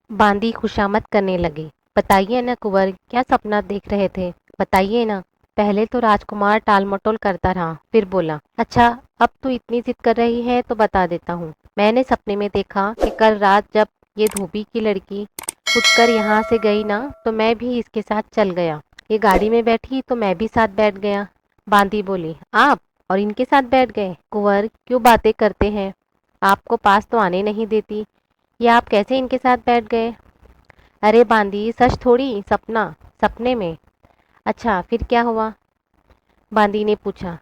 बांदी खुशामद करने लगी। बताइए ना कुंवर, क्या सपना देख रहे थे? बताइए ना। पहले तो राजकुमार टालमटोल करता रहा, फिर बोला, अच्छा, अब तू इतनी जिद कर रही है तो बता देता हूँ। मैंने सपने में देखा कि कल रात जब ये धोबी की लड़की उठकर यहाँ से गई ना, तो मैं भी इसके साथ चल गया। ये गाड़ी में बैठी तो मैं भी साथ बैठ गया। बांदी बोली, आप और इनके साथ बैठ गए? कुंवर, क्यों बातें करते हैं? आपको पास तो आने नहीं देती। ये आप कैसे इनके साथ बैठ गए? अरे बांदी, सच थोड़ी, सपना, सपने में। अच्छा, फिर क्या हुआ? बांदी ने पूछा।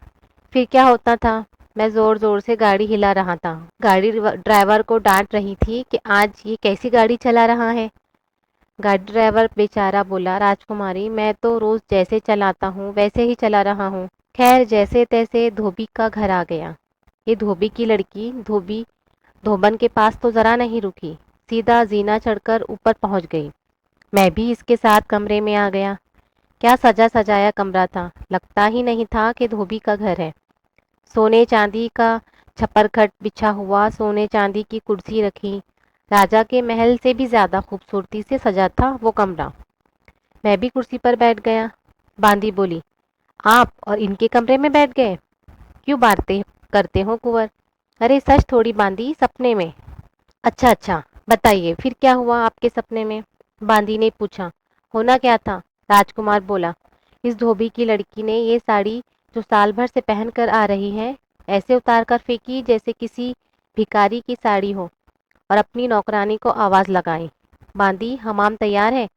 फिर क्या होता था? मैं जोर जोर से गाड़ी हिला रहा था। गाड़ी ड्राइवर को डांट रही थी कि आज ये कैसी गाड़ी चला रहा है। गाड़ी ड्राइवर बेचारा बोला, राजकुमारी, मैं तो रोज जैसे चलाता हूँ वैसे ही चला रहा हूँ। खैर, जैसे तैसे धोबी का घर आ गया। ये धोबी की लड़की धोबन के पास तो जरा नहीं रुकी, सीधा जीना चढ़कर ऊपर पहुंच गई। मैं भी इसके साथ कमरे में आ गया। क्या सजा सजाया कमरा था, लगता ही नहीं था कि धोबी का घर है। सोने चांदी का छपरखट बिछा हुआ, सोने चांदी की कुर्सी रखी। राजा के महल से भी ज्यादा खूबसूरती से सजा था वो कमरा। मैं भी कुर्सी पर बैठ गया। बांदी बोली, आप और इनके कमरे में बैठ गए? क्यों बातें करते हो कुंवर? अरे सच थोड़ी बांदी, सपने में। अच्छा अच्छा, बताइए फिर क्या हुआ आपके सपने में? बांदी ने पूछा। होना क्या था? राजकुमार बोला, इस धोबी की लड़की ने ये साड़ी जो साल भर से पहन कर आ रही है, ऐसे उतार कर फेंकी जैसे किसी भिखारी की साड़ी हो, और अपनी नौकरानी को आवाज लगाई, बांदी, हमाम तैयार है?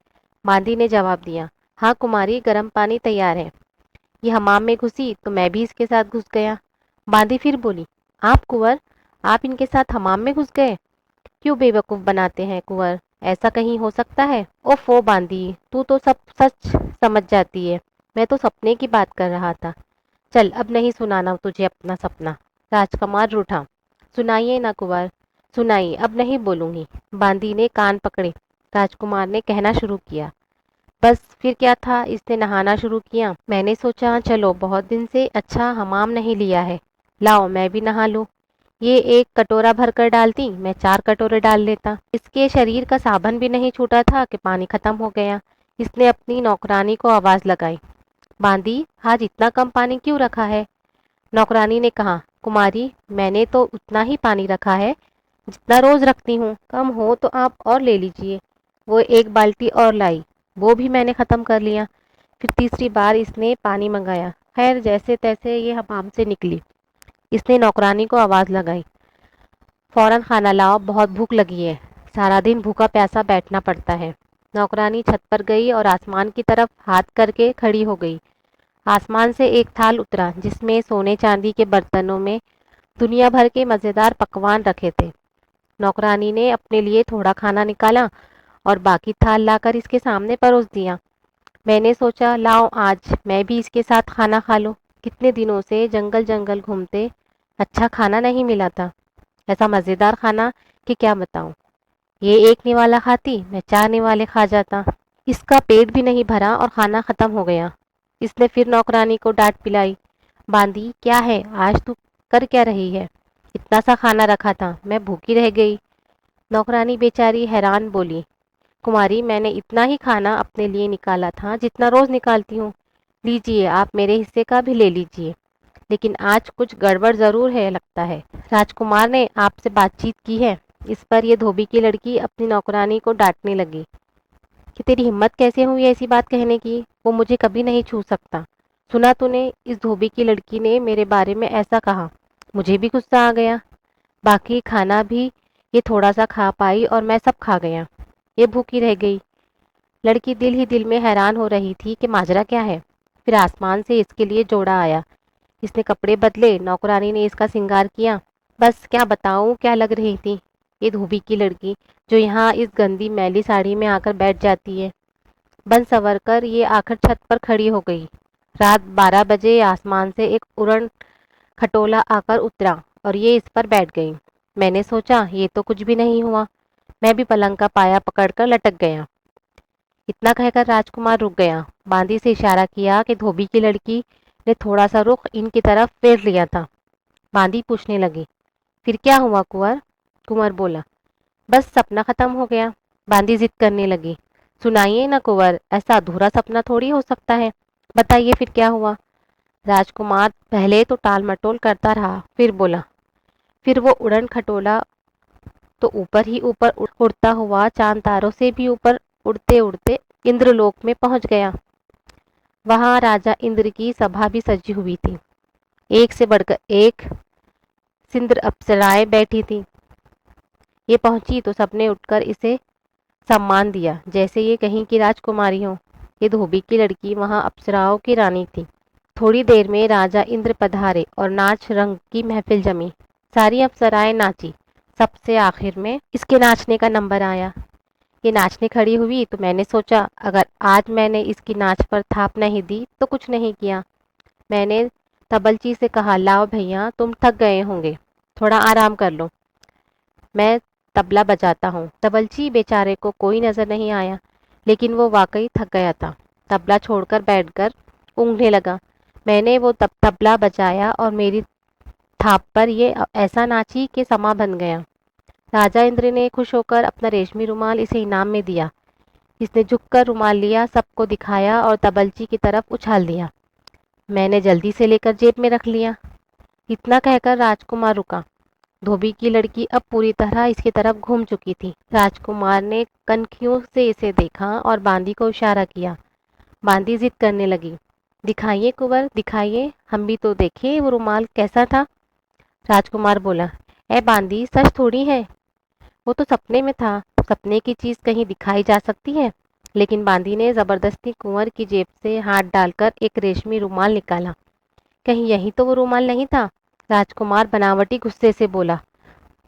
बांदी ने जवाब दिया, हाँ कुमारी, गर्म पानी तैयार है। ये हमाम में घुसी तो मैं भी इसके साथ घुस गया। बांदी फिर बोली, आप कुंवर, आप इनके साथ हमाम में घुस गए? क्यों बेवकूफ बनाते हैं कुंवर, ऐसा कहीं हो सकता है? ओफो बांदी, तू तो सब सच समझ जाती है। मैं तो सपने की बात कर रहा था। चल, अब नहीं सुनाना तुझे अपना सपना। राजकुमार रूठा। सुनाइए ना कुंवर, सुनाइए, अब नहीं बोलूंगी। बांदी ने कान पकड़े। राजकुमार ने कहना शुरू किया। बस फिर क्या था, इसने नहाना शुरू किया। मैंने सोचा, चलो, बहुत दिन से अच्छा हमाम नहीं लिया है, लाओ मैं भी नहा लूं। ये एक कटोरा भरकर डालती, मैं 4 कटोरे डाल लेता। इसके शरीर का साबन भी नहीं छूटा था कि पानी खत्म हो गया। इसने अपनी नौकरानी को आवाज लगाई, बांदी, आज इतना कम पानी क्यों रखा है? नौकरानी ने कहा, कुमारी, मैंने तो उतना ही पानी रखा है जितना रोज रखती हूँ, कम हो तो आप और ले लीजिए। वो एक बाल्टी और लाई, वो भी मैंने खत्म कर लिया। फिर तीसरी बार इसने पानी मंगाया। खैर, जैसे तैसे ये हमाम से निकली। इसने नौकरानी को आवाज लगाई, फौरन खाना लाओ, बहुत भूख लगी है। सारा दिन भूखा प्यासा बैठना पड़ता है। नौकरानी छत पर गई और आसमान की तरफ हाथ करके खड़ी हो गई। आसमान से एक थाल उतरा जिसमें सोने चांदी के बर्तनों में दुनिया भर के मजेदार पकवान रखे थे। नौकरानी ने अपने लिए थोड़ा खाना निकाला और बाकी थाल लाकर इसके सामने परोस दिया। मैंने सोचा, लाओ, आज मैं भी इसके साथ खाना खा लूं। कितने दिनों से जंगल जंगल घूमते अच्छा खाना नहीं मिला था, ऐसा मजेदार खाना कि क्या बताऊं। ये एक निवाला खाती, मैं 4 निवाले खा जाता। इसका पेट भी नहीं भरा और खाना खत्म हो गया। इसने फिर नौकरानी को डांट पिलाई, बांदी, क्या है आज तू कर क्या रही है? इतना सा खाना रखा था, मैं भूखी रह गई। नौकरानी बेचारी हैरान बोली, कुमारी, मैंने इतना ही खाना अपने लिए निकाला था जितना रोज निकालती हूँ। लीजिए, आप मेरे हिस्से का भी ले लीजिए। लेकिन आज कुछ गड़बड़ जरूर है लगता है। राजकुमार ने आपसे बातचीत की है? इस पर यह धोबी की लड़की अपनी नौकरानी को डांटने लगी कि तेरी हिम्मत कैसे हुई ऐसी बात कहने की, वो मुझे कभी नहीं छू सकता। सुना तूने, इस धोबी की लड़की ने मेरे बारे में ऐसा कहा। मुझे भी गुस्सा आ गया। बाकी खाना भी ये थोड़ा सा खा पाई और मैं सब खा गया। ये भूखी रह गई। लड़की दिल ही दिल में हैरान हो रही थी कि माजरा क्या है। फिर आसमान से इसके लिए जोड़ा आया। इसने कपड़े बदले, नौकरानी ने इसका श्रृंगार किया। बस क्या बताऊं, क्या लग रही थी ये धोबी की लड़की, जो यहाँ इस गंदी मैली साड़ी में आकर बैठ जाती है। बन सवर कर ये आखिर छत पर खड़ी हो गई। रात 12 बजे आसमान से एक उड़न खटोला आकर उतरा और ये इस पर बैठ गई। मैंने सोचा, ये तो कुछ भी नहीं हुआ। मैं भी पलंग का पाया पकड़कर लटक गया। इतना कहकर राजकुमार रुक गया। बांदी से इशारा किया कि धोबी की लड़की ने थोड़ा सा रुख इनकी तरफ फेर लिया था। बांदी पूछने लगी, फिर क्या हुआ कुंवर? कुंवर बोला, बस सपना खत्म हो गया। बांदी जिद करने लगी। सुनाइए ना कुंवर, ऐसा अधूरा सपना थोड़ी हो सकता है, बताइए फिर क्या हुआ। राजकुमार पहले तो टाल मटोल करता रहा, फिर बोला। फिर वो उड़न खटोला तो ऊपर ही ऊपर उड़ता हुआ चांद तारों से भी ऊपर उड़ते उड़ते इंद्रलोक में पहुंच गया। वहां राजा इंद्र की सभा भी सजी हुई थी। एक से बढ़कर एक सिंद्र अप्सराएं बैठी थी। ये पहुंची तो सबने उठकर इसे सम्मान दिया, जैसे ये कहीं की राजकुमारी हो। ये धोबी की लड़की वहां अप्सराओं की रानी थी। थोड़ी देर में राजा इंद्र पधारे और नाच रंग की महफिल जमी। सारी अप्सराएं नाची। सबसे आखिर में इसके नाचने का नंबर आया। ये नाचने खड़ी हुई तो मैंने सोचा, अगर आज मैंने इसकी नाच पर थाप नहीं दी तो कुछ नहीं किया। मैंने तबलची से कहा, लाओ भैया, तुम थक गए होंगे, थोड़ा आराम कर लो, मैं तबला बजाता हूँ। तबलची बेचारे को कोई नजर नहीं आया, लेकिन वो वाकई थक गया था। तबला छोड़कर बैठकर ऊँघने लगा। मैंने वो तबला बजाया और मेरी थाप पर ये ऐसा नाची कि समा बन गया। राजा इंद्र ने खुश होकर अपना रेशमी रुमाल इसे इनाम में दिया। इसने झुककर रुमाल लिया, सबको दिखाया और तबलची की तरफ उछाल दिया। मैंने जल्दी से लेकर जेब में रख लिया। इतना कहकर राजकुमार रुका। धोबी की लड़की अब पूरी तरह इसकी तरफ घूम चुकी थी। राजकुमार ने कनखियों से इसे देखा और बांदी को इशारा किया। बांदी जिद करने लगी। दिखाइए कुंवर, दिखाइए, हम भी तो देखें वो रुमाल कैसा था। राजकुमार बोला, ए बांदी, सच थोड़ी है, वो तो सपने में था। सपने की चीज कहीं दिखाई जा सकती है। लेकिन बांदी ने जबरदस्ती कुंवर की जेब से हाथ डालकर एक रेशमी रुमाल निकाला। कहीं यही तो वो रुमाल नहीं था। राजकुमार बनावटी गुस्से से बोला,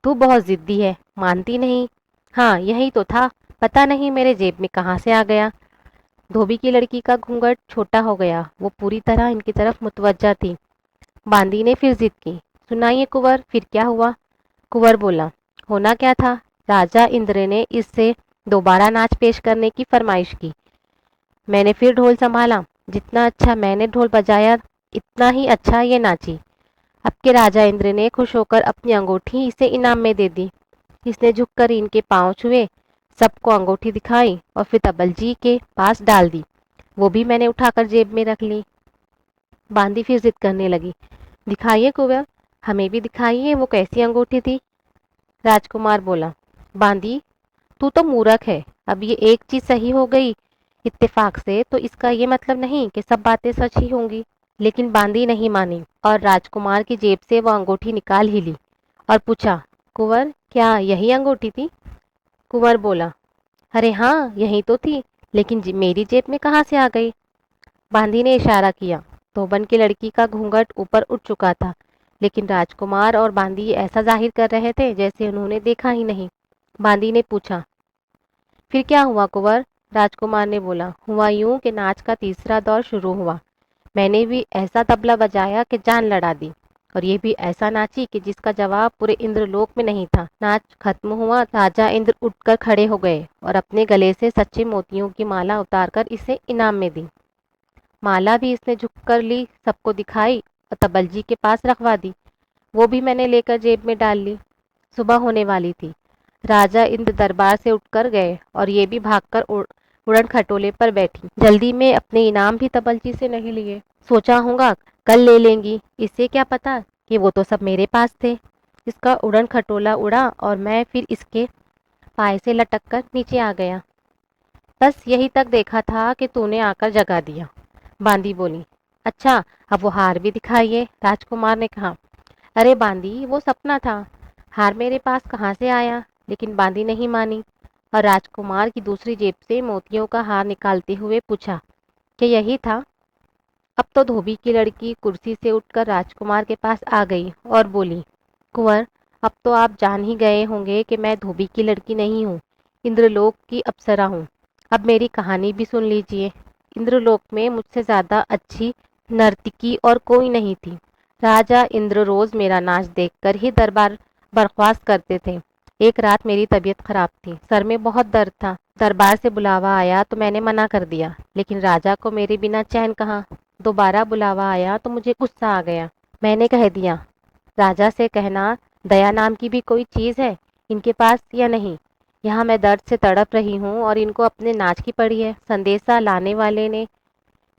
तू बहुत जिद्दी है, मानती नहीं। हाँ, यही तो था, पता नहीं मेरे जेब में कहाँ से आ गया। धोबी की लड़की का घूंघट छोटा हो गया। वो पूरी तरह इनकी तरफ मुतवज्जा थी। बांदी ने फिर जिद की। सुनाइए कुंवर, फिर क्या हुआ। कुंवर बोला, होना क्या था, राजा इंद्र ने इससे दोबारा नाच पेश करने की फरमाइश की। मैंने फिर ढोल संभाला। जितना अच्छा मैंने ढोल बजाया, इतना ही अच्छा ये नाची। अब के राजा इंद्र ने खुश होकर अपनी अंगूठी इसे इनाम में दे दी। इसने झुककर इनके पांव छुए, सबको अंगूठी दिखाई और फिर तबलजी के पास डाल दी। वो भी मैंने उठाकर जेब में रख ली। बांदी फिर जिद करने लगी। दिखाइए कुंवर, हमें भी दिखाइए वो कैसी अंगूठी थी। राजकुमार बोला, बांदी, तू तो मूर्ख है। अब ये एक चीज सही हो गई इत्तेफाक से तो इसका ये मतलब नहीं कि सब बातें सच ही होंगी। लेकिन बांदी नहीं मानी और राजकुमार की जेब से वो अंगूठी निकाल ही ली और पूछा, कुंवर, क्या यही अंगूठी थी। कुंवर बोला, अरे हाँ, यही तो थी, लेकिन मेरी जेब में कहाँ से आ गई। बांदी ने इशारा किया। धोबन की लड़की का घूंघट ऊपर उठ चुका था, लेकिन राजकुमार और बांदी ऐसा जाहिर कर रहे थे जैसे उन्होंने देखा ही नहीं। बांदी ने पूछा, फिर क्या हुआ कुंवर। राजकुमार ने बोला, हुआ यूं कि नाच का तीसरा दौर शुरू हुआ। मैंने भी ऐसा तबला बजाया कि जान लड़ा दी, और ये भी ऐसा नाची कि जिसका जवाब पूरे इंद्रलोक में नहीं था। नाच खत्म हुआ, राजा इंद्र उठकर खड़े हो गए और अपने गले से सच्चे मोतियों की माला उतारकर इसे इनाम में दी। माला भी इसने झुककर ली, सबको दिखाई और तबलजी के पास रखवा दी। वो भी मैंने लेकर जेब में डाल ली। सुबह होने वाली थी। राजा इंद्र दरबार से उठकर गए और ये भी भागकर उड़न खटोले पर बैठी। जल्दी में अपने इनाम भी तबलची से नहीं लिए। सोचा होगा कल ले लेंगी, इससे क्या पता कि वो तो सब मेरे पास थे। इसका उड़न खटोला उड़ा और मैं फिर इसके पाए से लटक कर नीचे आ गया। बस यही तक देखा था कि तूने आकर जगा दिया। बांदी बोली, अच्छा, अब वो हार भी दिखाइए। राजकुमार ने कहा, अरे बांदी, वो सपना था, हार मेरे पास कहाँ से आया। लेकिन बांदी नहीं मानी और राजकुमार की दूसरी जेब से मोतियों का हार निकालते हुए पूछा कि यही था। अब तो धोबी की लड़की कुर्सी से उठकर राजकुमार के पास आ गई और बोली, कुंवर, अब तो आप जान ही गए होंगे कि मैं धोबी की लड़की नहीं हूँ, इंद्रलोक की अप्सरा हूँ। अब मेरी कहानी भी सुन लीजिए। इंद्रलोक में मुझसे ज्यादा अच्छी नर्तकी और कोई नहीं थी। राजा इंद्र रोज मेरा नाच देखकर ही दरबार बर्खास्त करते थे। एक रात मेरी तबीयत खराब थी, सर में बहुत दर्द था। दरबार से बुलावा आया तो मैंने मना कर दिया, लेकिन राजा को मेरे बिना चैन कहाँ। दोबारा बुलावा आया तो मुझे गुस्सा आ गया। मैंने कह दिया, राजा से कहना दया नाम की भी कोई चीज है इनके पास या नहीं। यहाँ मैं दर्द से तड़प रही हूँ और इनको अपने नाच की पड़ी है। संदेशा लाने वाले ने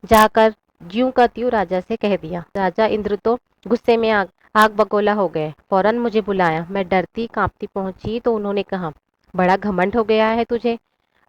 जाकर ज्यों का त्यों राजा से कह दिया। राजा इंद्र तो गुस्से में आग आग बगोला हो गए। फौरन मुझे बुलाया। मैं डरती कांपती पहुंची तो उन्होंने कहा, बड़ा घमंड हो गया है तुझे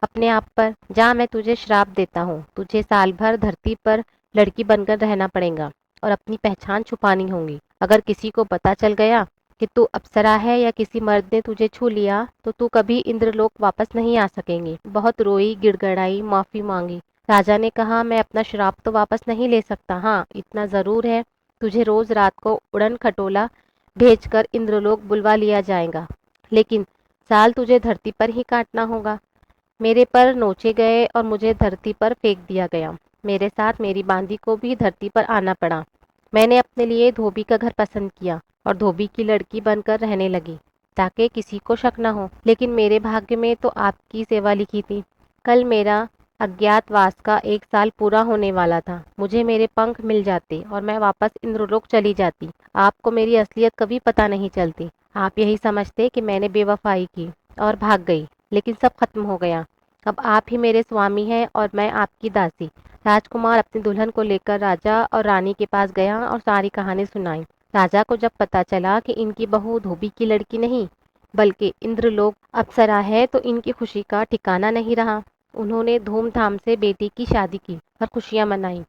अपने आप पर। जा, मैं तुझे श्राप देता हूँ। तुझे साल भर धरती पर लड़की बनकर रहना पड़ेगा और अपनी पहचान छुपानी होगी। अगर किसी को पता चल गया कि तू अप्सरा है या किसी मर्द ने तुझे छू लिया तो तू कभी इंद्रलोक वापस नहीं आ सकेंगी। बहुत रोई, गिड़गड़ाई, माफी मांगी। राजा ने कहा, मैं अपना श्राप तो वापस नहीं ले सकता। हाँ, इतना जरूर है, तुझे रोज रात को उड़न खटोला भेजकर इंद्रलोक बुलवा लिया जाएगा, लेकिन साल तुझे धरती पर ही काटना होगा। मेरे पर नोचे गए और मुझे धरती पर फेंक दिया गया। मेरे साथ मेरी बांदी को भी धरती पर आना पड़ा। मैंने अपने लिए धोबी का घर पसंद किया और धोबी की लड़की बनकर रहने लगी ताकि किसी को शक न हो। लेकिन मेरे भाग्य में तो आपकी सेवा लिखी थी। कल मेरा अज्ञातवास का 1 साल पूरा होने वाला था। मुझे मेरे पंख मिल जाते और मैं वापस इंद्रलोक चली जाती। आपको मेरी असलियत कभी पता नहीं चलती। आप यही समझते कि मैंने बेवफाई की और भाग गई, लेकिन सब खत्म हो गया। अब आप ही मेरे स्वामी हैं और मैं आपकी दासी। राजकुमार अपनी दुल्हन को लेकर राजा और रानी के पास गया और सारी कहानी सुनाई। राजा को जब पता चला कि इनकी बहू धोबी की लड़की नहीं बल्कि इंद्रलोक अप्सरा है तो इनकी खुशी का ठिकाना नहीं रहा। उन्होंने धूमधाम से बेटी की शादी की और खुशियां मनाई।